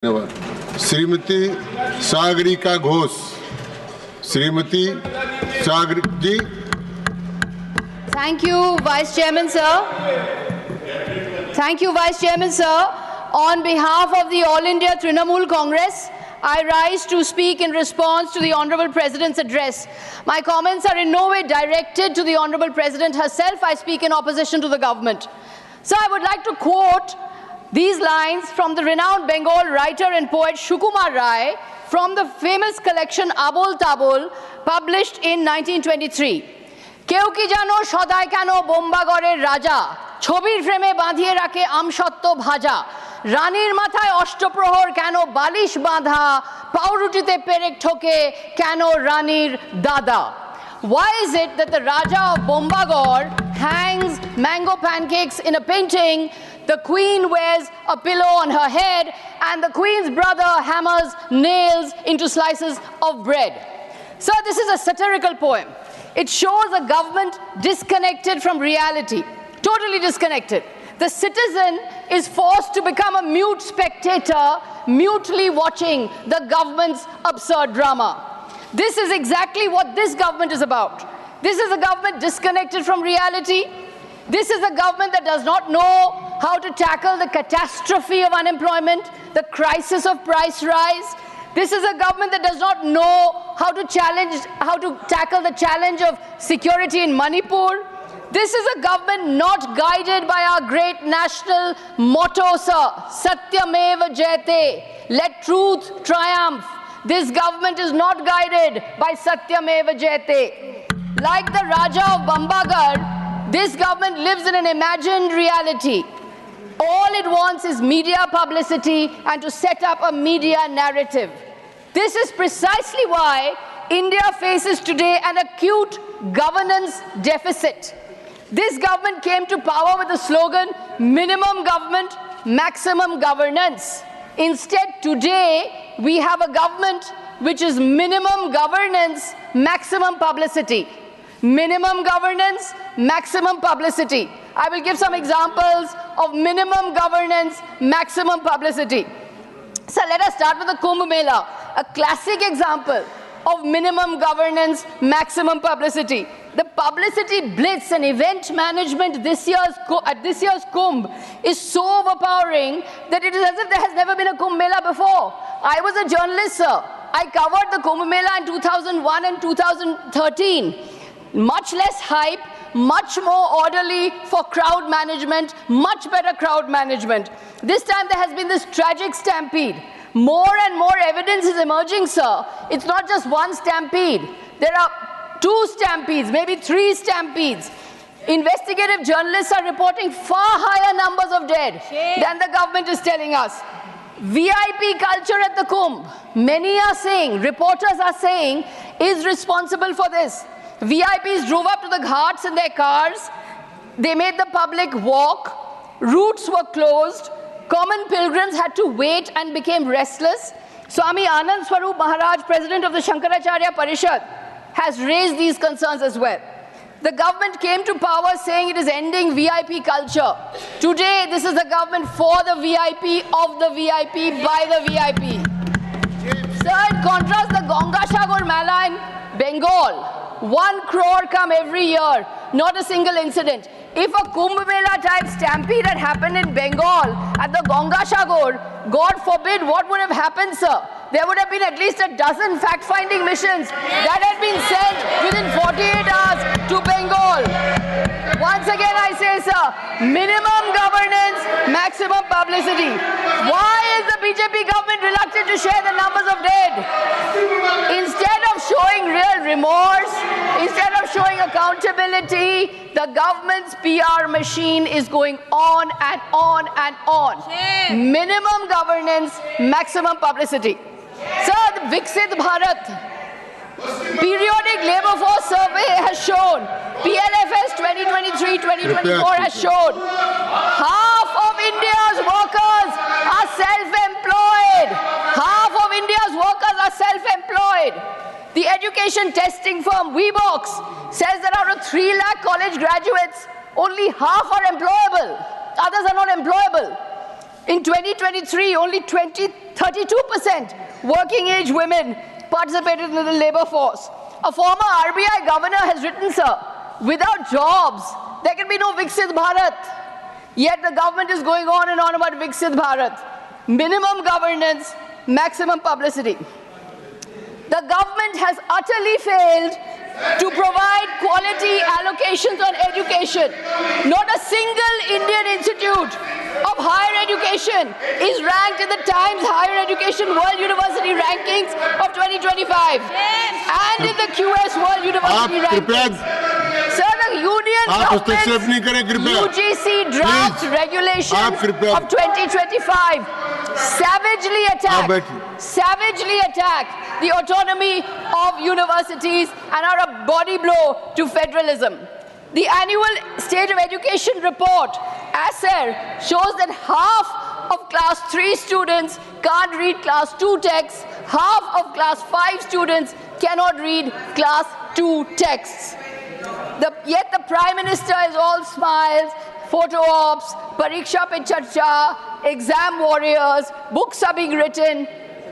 Shrimati Sagarika Ghosh. Shrimati Sagarika ji. Thank you, Vice Chairman, sir. Thank you, Vice Chairman, sir. On behalf of the All India Trinamool Congress, I rise to speak in response to the Honorable President's address. My comments are in no way directed to the Honorable President herself. I speak in opposition to the government. So I would like to quote these lines from the renowned Bengal writer and poet Sukumar Rai from the famous collection Abol Tabol, published in 1923. কেউ কি জানো সদাই কেন বোম্বাগড়ের রাজা, ছবির ফ্রেমে বাঁধিয়ে রাখে আমসত্ত্ব ভাজা, রানীর মাথায় অষ্টপ্রহর কেন বালিশ বাঁধা, পাউরুটিতে পেরেক ঠোকে কেন রানীর দাদা? Why is it that the Raja of Bombagor hangs mango pancakes in a painting, the Queen wears a pillow on her head, and the Queen's brother hammers nails into slices of bread? So this is a satirical poem. It shows a government disconnected from reality, totally disconnected. The citizen is forced to become a mute spectator, mutely watching the government's absurd drama. This is exactly what this government is about. This is a government disconnected from reality. This is a government that does not know how to tackle the catastrophe of unemployment, the crisis of price rise. This is a government that does not know how to tackle the challenge of security in Manipur. This is a government not guided by our great national motto, sir, Satyameva Jayate, let truth triumph. This government is not guided by Satyameva Jayate. Like the Raja of Bambagar, this government lives in an imagined reality. All it wants is media publicity and to set up a media narrative. This is precisely why India faces today an acute governance deficit. This government came to power with the slogan, minimum government, maximum governance. Instead, today, we have a government which is minimum governance, maximum publicity. Minimum governance, maximum publicity. I will give some examples of minimum governance, maximum publicity. So let us start with the Kumbh Mela, a classic example of minimum governance, maximum publicity. The publicity blitz and event management at this year's Kumbh is so overpowering that it is as if there has never been a Kumbh Mela before. I was a journalist, sir. I covered the Kumbh Mela in 2001 and 2013. Much less hype, much more orderly for crowd management, much better crowd management. This time there has been this tragic stampede. More and more evidence is emerging, sir. It's not just one stampede. There are 2 stampedes, maybe 3 stampedes. Investigative journalists are reporting far higher numbers of dead than the government is telling us. VIP culture at the Kumbh, many are saying, reporters are saying, is responsible for this. VIPs drove up to the ghats in their cars. They made the public walk. Routes were closed. Common pilgrims had to wait and became restless. Swami Anand Swarup Maharaj, president of the Shankaracharya Parishad, has raised these concerns as well. The government came to power saying it is ending VIP culture. Today, this is a government for the VIP, of the VIP, by the VIP. Sir, in contrast, the Gangasagar Mela in Bengal, 1 crore come every year, not a single incident. If a Kumbh Mela type stampede had happened in Bengal at the Gangasagar, God forbid, what would have happened, sir? There would have been at least a dozen fact-finding missions that had been sent within 48 hours to Bengal. Once again I say, sir, minimum governance, maximum publicity. Why is the BJP government reluctant to share the numbers of dead? Instead of showing real remorse, instead of showing accountability, the government's PR machine is going on and on and on. Minimum governance, maximum publicity. Sir, the Viksit Bharat periodic labor force survey has shown, PLFS 2023-2024 has shown, half of India's workers are self-employed. Half of India's workers are self-employed. The education testing firm Weebox says that out of 3 lakh college graduates, only half are employable. Others are not employable. In 2023, only 32% working age women participated in the labor force. A former RBI governor has written, sir, without jobs, there can be no Viksit Bharat. Yet the government is going on and on about Viksit Bharat. Minimum governance, maximum publicity. The government has utterly failed to provide quality allocations on education. Not a single Indian institute of higher education is ranked in the Times Higher Education World University Rankings of 2025 and in the QS World University Rankings. Sir, the Union Government's UGC draft regulations of 2025 savagely attack the autonomy of universities and are a body blow to federalism. The annual State of Education report, ASER, shows that half of class 3 students can't read class 2 texts, half of class 5 students cannot read class 2 texts. Yet the Prime Minister is all smiles, photo ops, pariksha pe charcha, exam warriors, books are being written,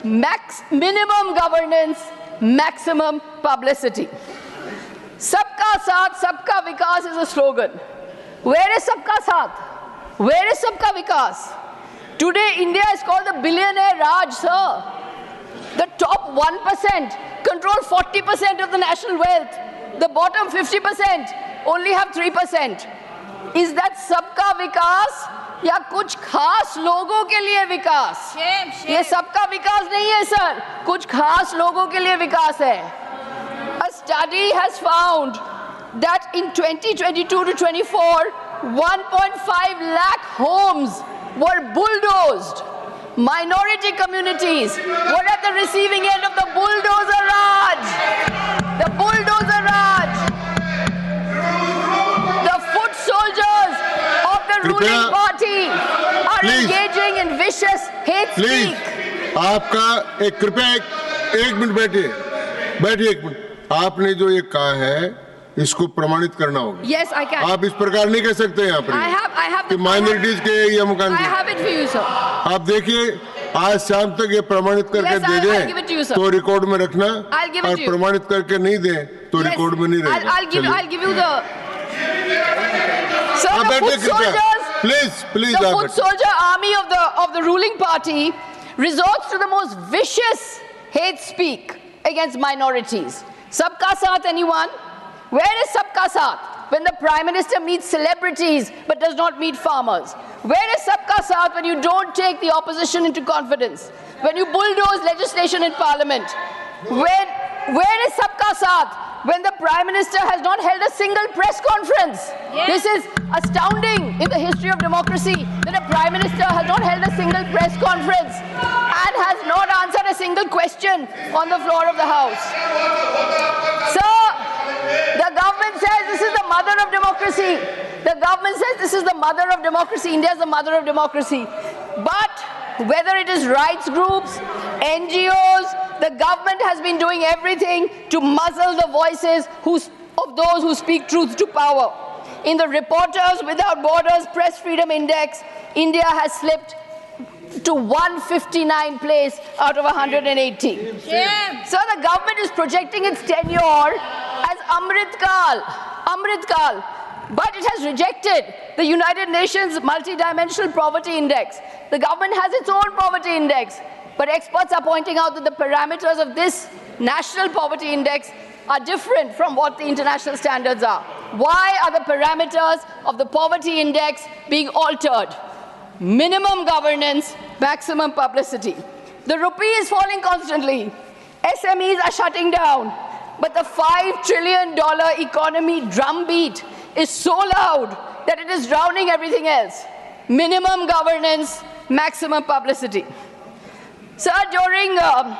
minimum governance, maximum publicity. Sabka Saath, Sabka Vikas is a slogan. Where is Sabka Saath? Where is Sabka Vikas? Today, India is called the billionaire Raj, sir. The top 1% control 40% of the national wealth. The bottom 50% only have 3%. Is that Sabka Vikas? या कुछ खास लोगों के लिए विकास? ये सबका विकास नहीं है सर, कुछ खास लोगों के लिए विकास है. A study has found that in 2022 to 24, 1.5 lakh homes were bulldozed. Minority communities were at the receiving end of the bulldozer Raj. The bulldozer Raj. The foot soldiers of the ruling party are engaging in vicious hate speech. आपका कृपया एक minute बैठिए एक minute. आपने जो ये कहा है इसको प्रमाणित करना होगा. Yes, I can. आप इस प्रकार नहीं कह सकते यहाँ पर. I have the माइनॉरिटीज के ये मुकाम. I have it for you, sir. आप देखिए आज शाम तक ये प्रमाणित करके दे दें तो रिकॉर्ड में रखना, और प्रमाणित करके नहीं दें तो रिकॉर्ड में नहीं रहेगा. I'll give you the. Sir, the foot soldiers, please, the foot soldier army of the ruling party resorts to the most vicious hate speak against minorities. Sabka Saath, anyone? Where is Sabka Saath when the Prime Minister meets celebrities but does not meet farmers? Where is Sabka Saath when you don't take the opposition into confidence? When you bulldoze legislation in Parliament? Where is Sabka Saath when the Prime Minister has not held a single press conference? Yes. This is astounding in the history of democracy that a Prime Minister has not held a single press conference and has not answered a single question on the floor of the House. Sir, the government says this is the mother of democracy. The government says this is the mother of democracy. India is the mother of democracy. But whether it is rights groups, NGOs, the government has been doing everything to muzzle the voices of those who speak truth to power. In the Reporters Without Borders Press Freedom Index, India has slipped to 159 place out of 180. Yeah. So the government is projecting its tenure as Amrit Kal, but it has rejected the United Nations Multidimensional Poverty Index. The government has its own poverty index, but experts are pointing out that the parameters of this national poverty index are different from what the international standards are. Why are the parameters of the poverty index being altered? Minimum governance, maximum publicity. The rupee is falling constantly. SMEs are shutting down. But the $5 trillion economy drumbeat is so loud that it is drowning everything else. Minimum governance, maximum publicity. Sir, during the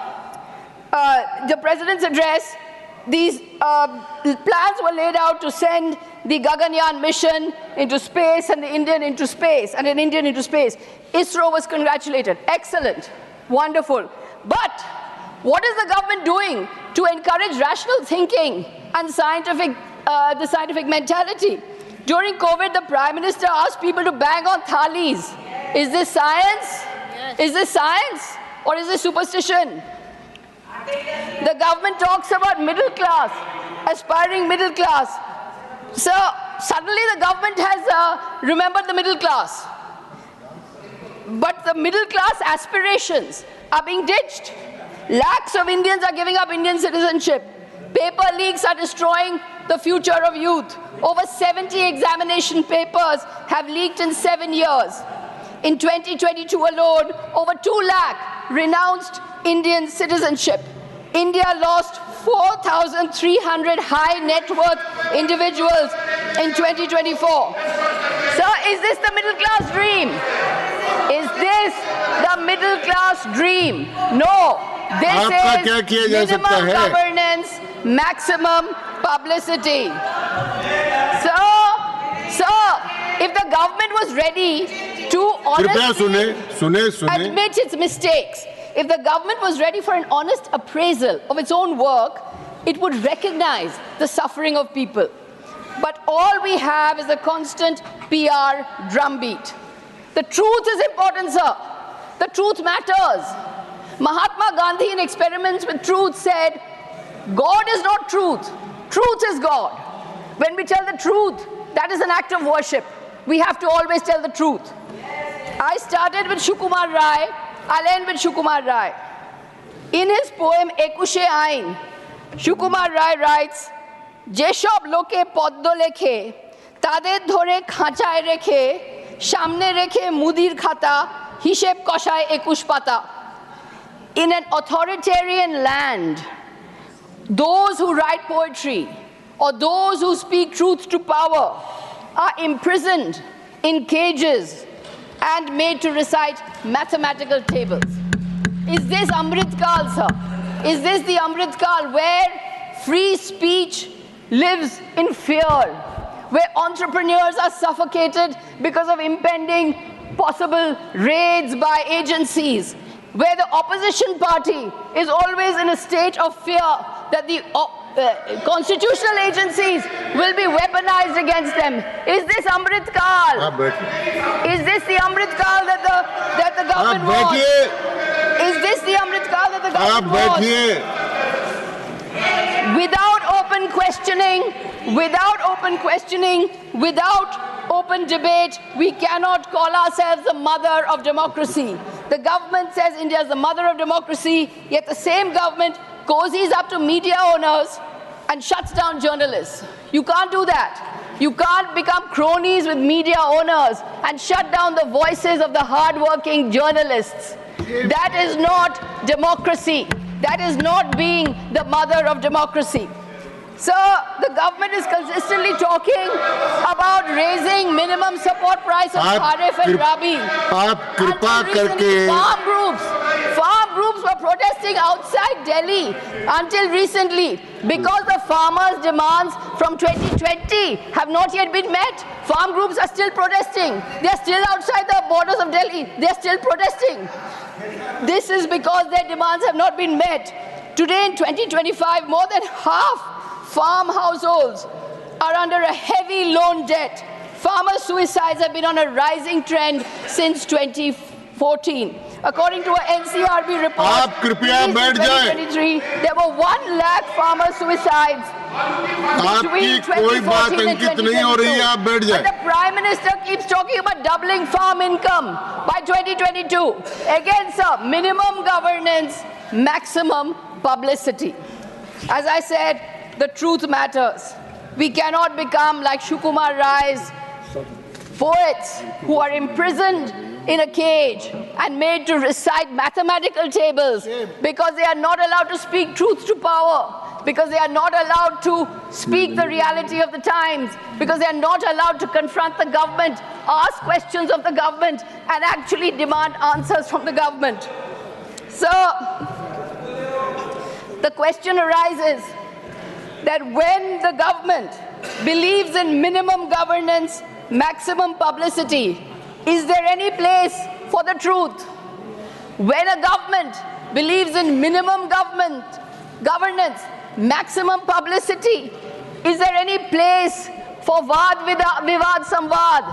President's address, these plans were laid out to send the Gaganyaan mission into space and the Indian into space, and an Indian into space. ISRO was congratulated. Excellent. Wonderful. But what is the government doing to encourage rational thinking and the scientific mentality? During COVID, the Prime Minister asked people to bang on thalis. Is this science? Yes. Is this science or is this superstition? The government talks about middle class, aspiring middle class. So suddenly the government has remembered the middle class. But the middle class aspirations are being ditched. Lakhs of Indians are giving up Indian citizenship. Paper leaks are destroying the future of youth. Over 70 examination papers have leaked in 7 years. In 2022 alone, over 2 lakh renounced Indian citizenship. India lost 4,300 high net worth individuals in 2024. So is this the middle class dream? Is this the middle class dream? No. This is minimum governance, maximum publicity. So, if the government was ready to honestly admit its mistakes, if the government was ready for an honest appraisal of its own work, it would recognize the suffering of people. But all we have is a constant PR drumbeat. The truth is important, sir. The truth matters. Mahatma Gandhi, in Experiments with Truth, said, God is not truth. Truth is God. When we tell the truth, that is an act of worship. We have to always tell the truth. I started with Sukumar Rai. I'll end with Sukumar Rai. In his poem, Ekushe Ain, Sukumar Rai writes, Jeshob loke poddo lekhe, tader dhore khachaye rekhe, shamne rekhe mudir khata, hisheb koshaye ekush pata. In an authoritarian land, those who write poetry or those who speak truth to power are imprisoned in cages and made to recite mathematical tables. Is this Amrit Kal, sir? Is this the Amrit Kal where free speech lives in fear, where entrepreneurs are suffocated because of impending possible raids by agencies, where the opposition party is always in a state of fear that the constitutional agencies will be weaponized against them? Is this Amrit Kal? Is this the Amrit Kal that the government wants? Is this the Amrit Kal that the government wants? Without open debate, we cannot call ourselves the mother of democracy. The government says India is the mother of democracy, yet the same government cozies up to media owners and shuts down journalists. You can't do that. You can't become cronies with media owners and shut down the voices of the hard-working journalists. That is not democracy. That is not being the mother of democracy. So the government is consistently talking about raising minimum support price of Kharif and Rabi. Farm groups were protesting outside Delhi until recently because the farmers' demands from 2020 have not yet been met. Farm groups are still protesting. They are still outside the borders of Delhi. They are still protesting. This is because their demands have not been met. Today in 2025, more than half farm households are under a heavy loan debt. Farmer suicides have been on a rising trend since 2014. According to an NCRB report, in 2023, there were 1 lakh farmer suicides between 2014 and 2022. And the Prime Minister keeps talking about doubling farm income by 2022. Again, sir, minimum governance, maximum publicity. As I said, the truth matters. We cannot become like Sukumar Rai's poets who are imprisoned in a cage and made to recite mathematical tables because they are not allowed to speak truth to power, because they are not allowed to speak the reality of the times, because they are not allowed to confront the government, ask questions of the government, and actually demand answers from the government. So the question arises that when the government believes in minimum governance, maximum publicity, is there any place for the truth? When a government believes in minimum governance, maximum publicity, is there any place for Vivad Samvad?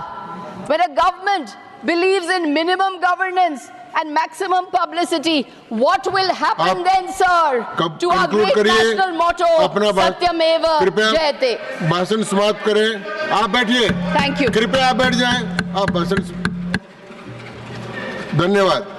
When a government believes in minimum governance and maximum publicity. What will happen then, sir, to our great national motto, Satyameva Jayate? भाषण समाप्त करें। आप बैठिए। Thank you. कृपया आप बैठ जाएं। आप भाषण। धन्यवाद।